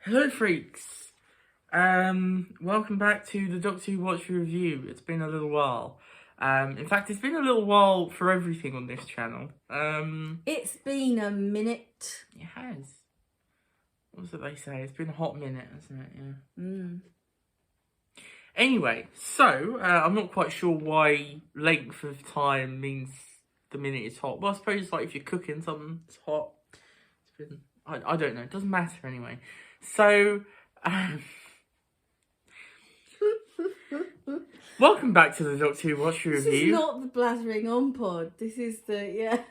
Hello, freaks. Welcome back to the Doctor Who Watch Review. It's been a little while. In fact, it's been a little while for everything on this channel. It's been a minute. It has. What's it they say? It's been a hot minute, hasn't it? Yeah. Anyway, so I'm not quite sure why length of time means the minute is hot. Well, I suppose like if you're cooking something, it's hot. It's been. I don't know. It doesn't matter anyway. So. Welcome back to the Doctor Who Watch Review. This is not the blathering on pod. This is the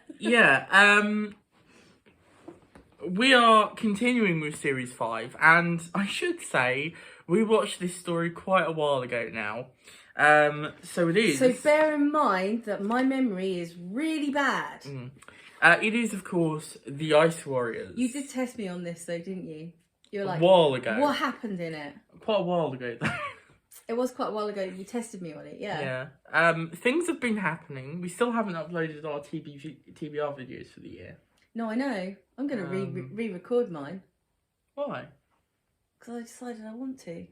We are continuing with Series 5, and I should say we watched this story quite a while ago now. So it is. So bear in mind that my memory is really bad. It is, of course, the Ice Warriors. You did test me on this though, didn't you? You were like, a while ago. What happened in it? Quite a while ago, though. It was quite a while ago. You tested me on it, yeah. Yeah. Things have been happening. We still haven't uploaded our TBR videos for the year. No, I know. I'm going to re-record mine. Why? Because I decided I want to.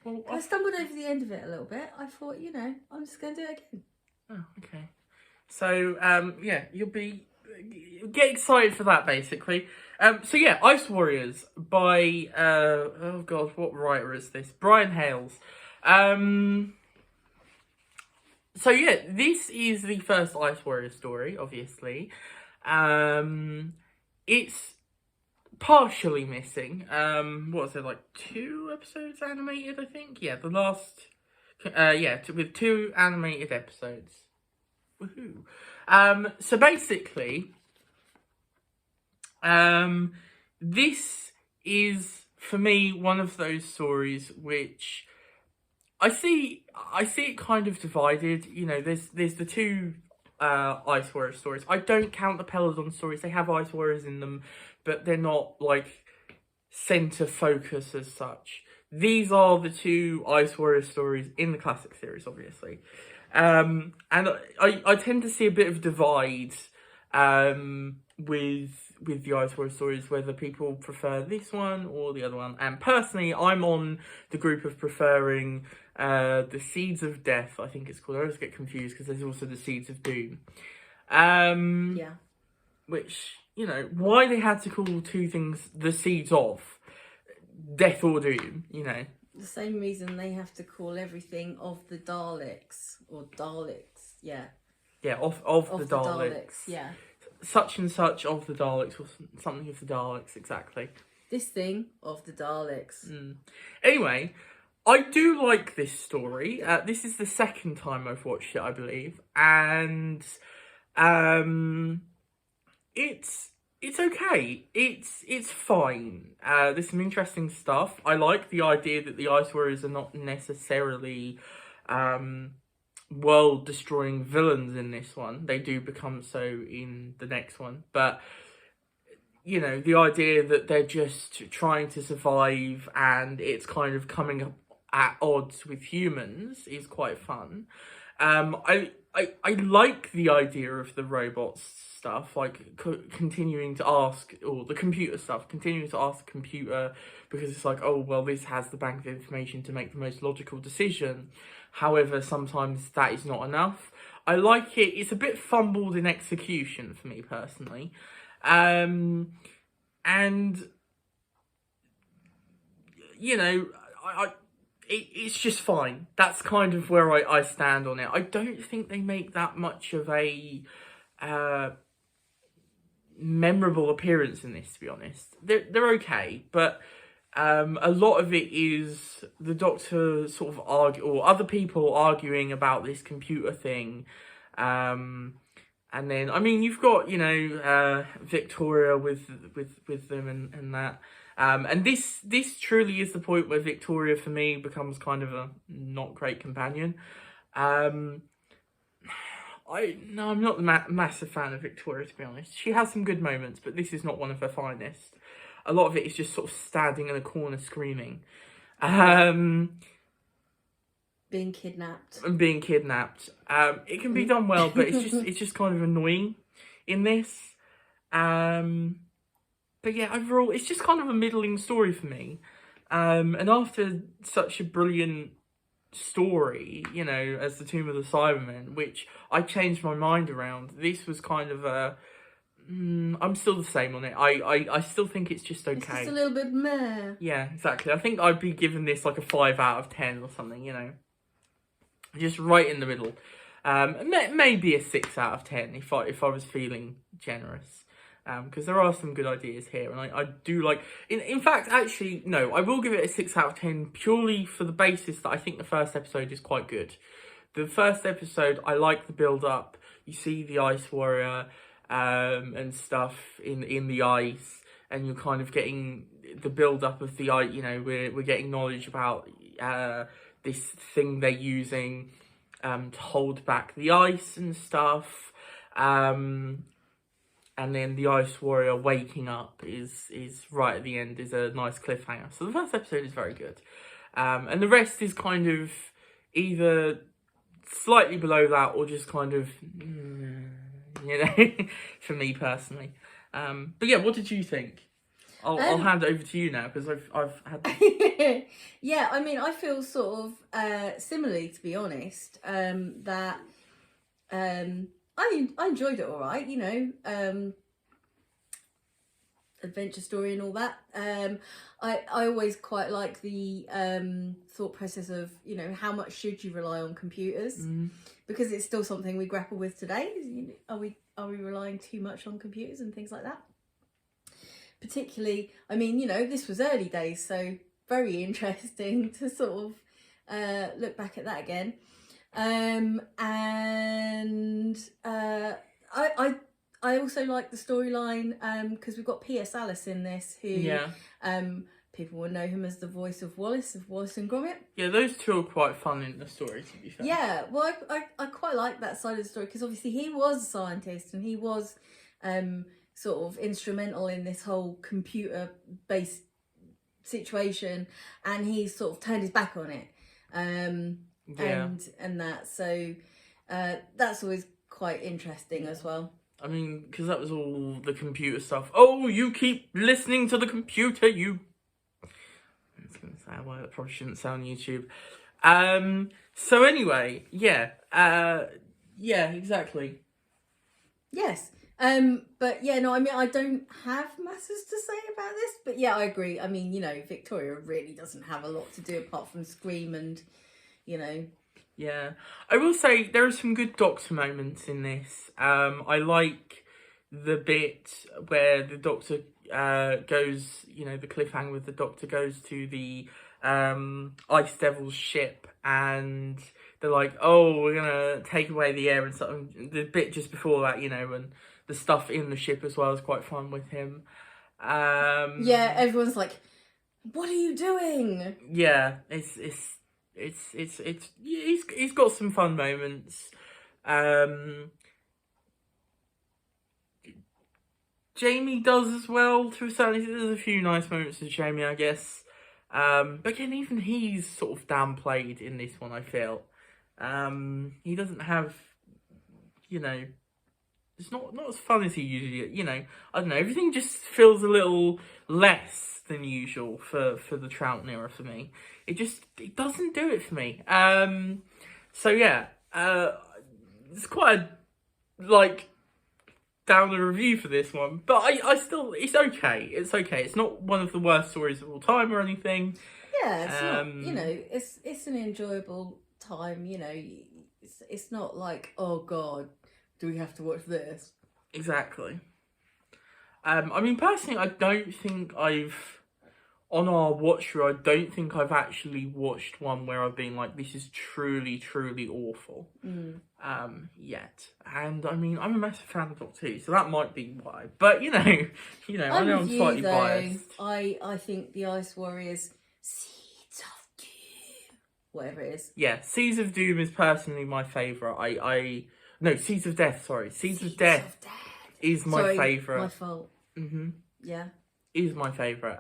Well, I stumbled over the end of it a little bit. I thought, I'm just going to do it again. Oh, okay. So, get excited for that, basically. Ice Warriors by, oh god, what writer is this? Brian Hales. This is the first Ice Warrior story, obviously. It's partially missing. What was it, like 2 episodes animated, I think? Yeah, the last, with 2 animated episodes. Woohoo. So basically, this is, for me, one of those stories which I see it kind of divided. You know, there's the 2 Ice Warrior stories. I don't count the Peladon stories. They have Ice Warriors in them, but they're not, like, centre focus as such. These are the 2 Ice Warrior stories in the classic series, obviously. And I tend to see a bit of divide with the Ice Warrior stories, whether people prefer this one or the other one. And personally, I'm on the group of preferring the Seeds of Death, I think it's called. I always get confused because there's also the Seeds of Doom. Which, why they had to call 2 things the Seeds of Death or Doom, The same reason they have to call everything of the Daleks, or Daleks, yeah. Yeah, of the Daleks. Yeah. Such and such of the Daleks, or something of the Daleks, exactly. This thing of the Daleks. Anyway, I do like this story. This is the second time I've watched it, I believe, and it's okay. It's fine. There's some interesting stuff. I like the idea that the Ice Warriors are not necessarily world-destroying villains in this one. They do become so in the next one. But, the idea that they're just trying to survive and it's kind of coming up at odds with humans is quite fun. I like the idea of the robots stuff, like continuing to ask, or the computer stuff, continuing to ask the computer, because it's like, oh, well, this has the bank of information to make the most logical decision. However, sometimes that is not enough. I like it. It's a bit fumbled in execution for me personally. It's just fine. That's kind of where I stand on it. I don't think they make that much of a memorable appearance in this, to be honest. They're okay, but a lot of it is the Doctor sort of or other people arguing about this computer thing. And then, I mean, you've got, Victoria with them and that. And this truly is the point where Victoria, for me, becomes kind of a not great companion. I'm not a massive fan of Victoria, to be honest. She has some good moments, but this is not one of her finest. A lot of it is just sort of standing in a corner screaming. Being kidnapped. It can be done well, but it's just kind of annoying in this. but yeah, overall, it's just kind of a middling story for me. And after such a brilliant story, you know, as the Tomb of the Cybermen, which I changed my mind around, this was kind of a. I'm still the same on it. I still think it's just okay. It's just a little bit meh. Yeah, exactly. I think I'd be giving this like a 5 out of 10 or something, you know. Just right in the middle. Maybe a 6 out of 10 if I was feeling generous. Because there are some good ideas here, and I do like. In fact, actually, no, I will give it a 6 out of 10 purely for the basis that I think the first episode is quite good. The first episode, I like the build up. You see the Ice Warrior and stuff in the ice, and you're kind of getting the build up of the ice. You know, we're getting knowledge about this thing they're using to hold back the ice and stuff. And then the Ice Warrior waking up is right at the end, is a nice cliffhanger. So the first episode is very good. And the rest is kind of either slightly below that or just kind of, you know, for me personally. But yeah, what did you think? I'll hand it over to you now because I've had. Yeah, I mean, I feel sort of similarly, to be honest. That I enjoyed it all right, you know, adventure story and all that. I always quite like the thought process of, you know, how much should you rely on computers, because it's still something we grapple with today. Are we relying too much on computers and things like that? Particularly, I mean, you know, this was early days, so very interesting to sort of look back at that again. And I also like the storyline because we've got P.S. Alice in this, who people will know him as the voice of Wallace and Gromit. Yeah, those two are quite fun in the story, to be fair. Yeah, well, I quite like that side of the story because obviously he was a scientist and he was sort of instrumental in this whole computer-based situation, and he sort of turned his back on it. And that, so that's always quite interesting as well. I mean, because that was all the computer stuff. Oh, you keep listening to the computer, you. I was going to say, well, that probably shouldn't say on YouTube. So anyway, yeah, exactly. Yes. But yeah, no, I mean, I don't have masses to say about this, but yeah, I agree. I mean, you know, Victoria really doesn't have a lot to do apart from scream and, you know. Yeah, I will say there are some good Doctor moments in this. I like the bit where the Doctor goes, you know, the cliffhanger with the Doctor goes to the Ice Devil's ship, and they're like, oh, we're gonna take away the air and stuff. The bit just before that, you know, and the stuff in the ship as well is quite fun with him. Yeah, everyone's like, what are you doing? Yeah, he's got some fun moments. Jamie does as well to a certain extent. There's a few nice moments with Jamie, I guess. But again, even he's sort of downplayed in this one, I feel. He doesn't have, you know, it's not as fun as he usually, you know, I don't know, everything just feels a little less than usual for the Troughton era for me. It doesn't do it for me. So yeah, it's quite a, like, downer review for this one, but I still, it's okay. It's okay. It's not one of the worst stories of all time or anything. Yeah, it's not, you know, it's an enjoyable time, you know. It's not like, oh God, do we have to watch this? Exactly. I mean, personally, I don't think on our watch through, I don't think I've actually watched one where I've been like, this is truly, truly awful. Yet. And I mean, I'm a massive fan of Doctor Who, so that might be why. But I know I'm slightly biased. I think the Ice Warriors, Seeds of Doom, whatever it is. Yeah, Seeds of Doom is personally my favourite. No, Seeds of Death, sorry. Seeds of Death is my favourite. My fault. Yeah. Is my favourite.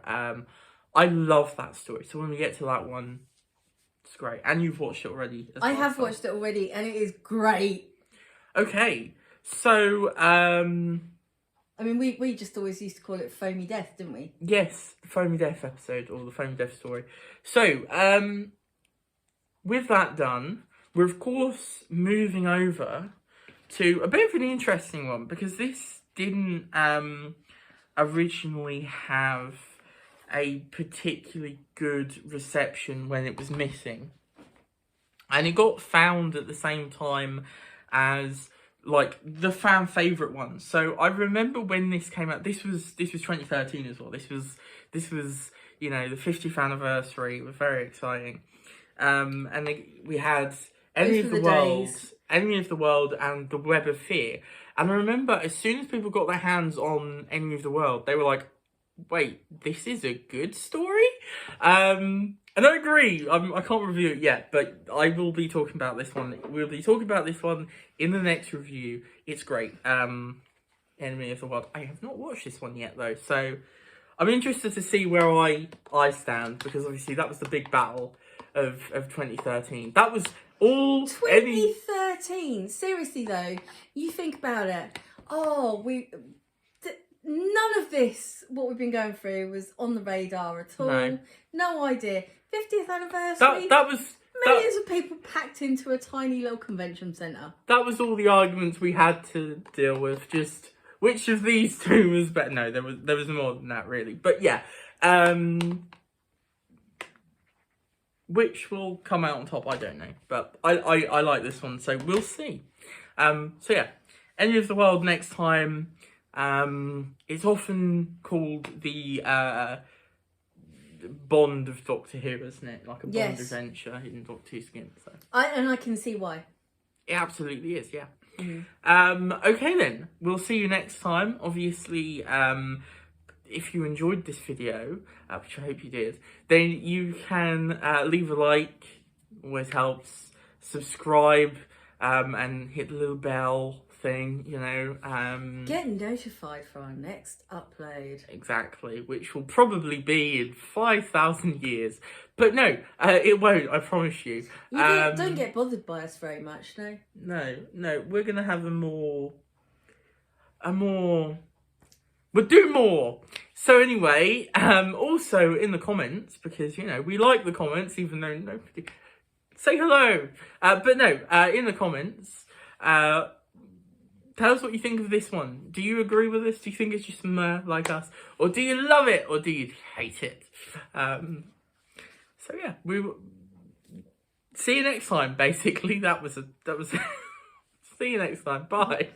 I love that story. So when we get to that one, it's great. And you've watched it already. I have watched it already, and it is great. Okay. So, I mean, we just always used to call it Foamy Death, didn't we? Yes, the Foamy Death episode, or the Foamy Death story. So, with that done, we're of course moving over to a bit of an interesting one, because this didn't originally have a particularly good reception when it was missing. And it got found at the same time as like the fan favourite one. So I remember when this came out, this was 2013 as well. This was the 50th anniversary. It was very exciting. And we had Enemy of the World, and the Web of Fear. And I remember as soon as people got their hands on Enemy of the World, they were like, wait, this is a good story? And I agree, I can't review it yet, but I will be talking about this one. We'll be talking about this one in the next review. It's great. Enemy of the World. I have not watched this one yet, though, so I'm interested to see where I stand, because obviously that was the big battle of 2013. That was all 2013. Seriously though, you think about it. None of this, what we've been going through, was on the radar at all. No idea. 50th anniversary. That was millions of people packed into a tiny little convention centre. That was all the arguments we had to deal with. Just which of these two was better? No, there was more than that, really. But yeah, which will come out on top, I don't know. But I like this one, so we'll see. So yeah, Enemy of the World next time. It's often called the Bond of Doctor Who, isn't it? Like a Bond adventure in Doctor Who skin. So I can see why. It absolutely is, yeah. Mm-hmm. Okay then, we'll see you next time. Obviously, if you enjoyed this video, which I hope you did, then you can leave a like, always helps, subscribe, and hit the little bell thing, get notified for our next upload. Exactly, which will probably be in 5,000 years. But no, it won't, I promise you. Don't get bothered by us very much, no? No, we're going to have we'll do more. So anyway, also in the comments, because, we like the comments, even though nobody... Say hello! But no, in the comments, tell us what you think of this one. Do you agree with us? Do you think it's just like us? Or do you love it? Or do you hate it? So yeah, we will see you next time, basically. That was see you next time. Bye.